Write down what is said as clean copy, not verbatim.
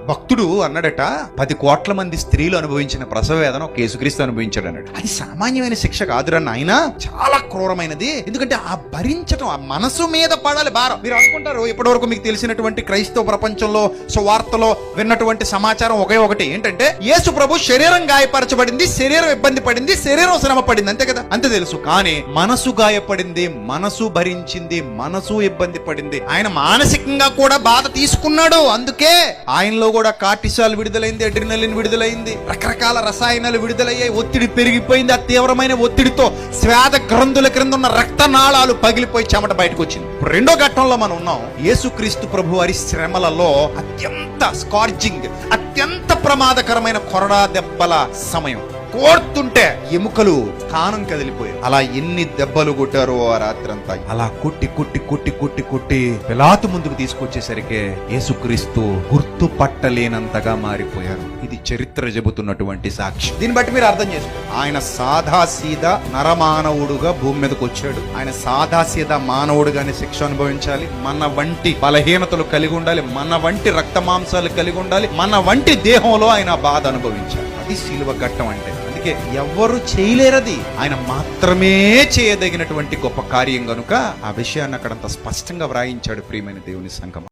భక్తుడు అన్నాడట, 10 కోట్ల మంది స్త్రీలు అనుభవించిన ప్రసవ వేదన ఒక యేసుక్రీస్తు అనుభవించాడు అన్నాడు. అది సామాన్యమైన శిక్ష కాదురా నాయన, చాలా క్రూరమైనది. ఎందుకంటే ఆ భరించటం, ఆ మనసు మీద పడాలి భారం. మీరు అనుకుంటారు, ఇప్పటివరకు మీకు తెలిసినటువంటి క్రైస్తవ ప్రపంచంలో సువార్తలో విన్నటువంటి సమాచారం ఒకే ఒకటి ఏంటంటే, యేసు ప్రభు శరీరం గాయపరచబడింది, శరీరం ఇబ్బంది పడింది, శరీరం శ్రమ పడింది, అంతే కదా, అంతే తెలుసు. కానీ మనసు గాయపడింది, మనసు భరించింది, మనసు ఇబ్బంది పడింది. ఆయన మానసికంగా కూడా బాధ తీసుకున్నాడు. అందుకే ఆయనలో కూడా కార్టిసాల్ విడుదలైంది, అడ్రినలిన్ విడుదలైంది, రకరకాల రసాయనాలు విడుదలయ్యాయి, ఒత్తిడి పెరిగిపోయింది. ఆ తీవ్రమైన ఒత్తిడితో శ్వేత గ్రంథుల క్రింద ఉన్న రక్తనాళాలు పగిలిపోయి చెమట బయటకు వచ్చింది. ఇప్పుడు రెండో ఘట్టంలో మనం ఉన్నాం. యేసుక్రీస్తు ప్రభు వారి శ్రమలలో అత్యంత స్కార్జింగ్, అత్యంత ప్రమాదకరమైన కొరడా దెబ్బల సమయం. కోర్తుంటే ఎముకలు స్థానం కదిలిపోయాయి. అలా ఎన్ని దెబ్బలు కొట్టారో ఆ రాత్రంతా. అలా కొట్టి కొట్టి కొట్టి కొట్టి కొట్టి పిలాతు ముందుకు తీసుకొచ్చేసరికి యేసుక్రీస్తు గుర్తుపట్టలేనంతగా మారిపోయారు. ఇది చరిత్ర చెబుతున్నటువంటి సాక్షి. దీన్ని బట్టి మీరు అర్థం చేసుకోండి, ఆయన సాదాసీదా నరమానవుడుగా భూమి మీదకి వచ్చాడు. ఆయన సాదాసీదా మానవుడుగానే శిక్ష అనుభవించాలి. మన వంటి బలహీనతలు కలిగి ఉండాలి, మన వంటి రక్త మాంసాలు కలిగి ఉండాలి, మన వంటి దేహంలో ఆయన బాధ అనుభవించాలి. అది శిలువ ఘట్టం అంటే. అందుకే ఎవ్వరు చేయలేరది, ఆయన మాత్రమే చేయదగినటువంటి గొప్ప కార్యం గనుక ఆ విషయాన్ని అక్కడంత స్పష్టంగా వ్రాయించాడు. ప్రియమైన దేవుని సంఘం.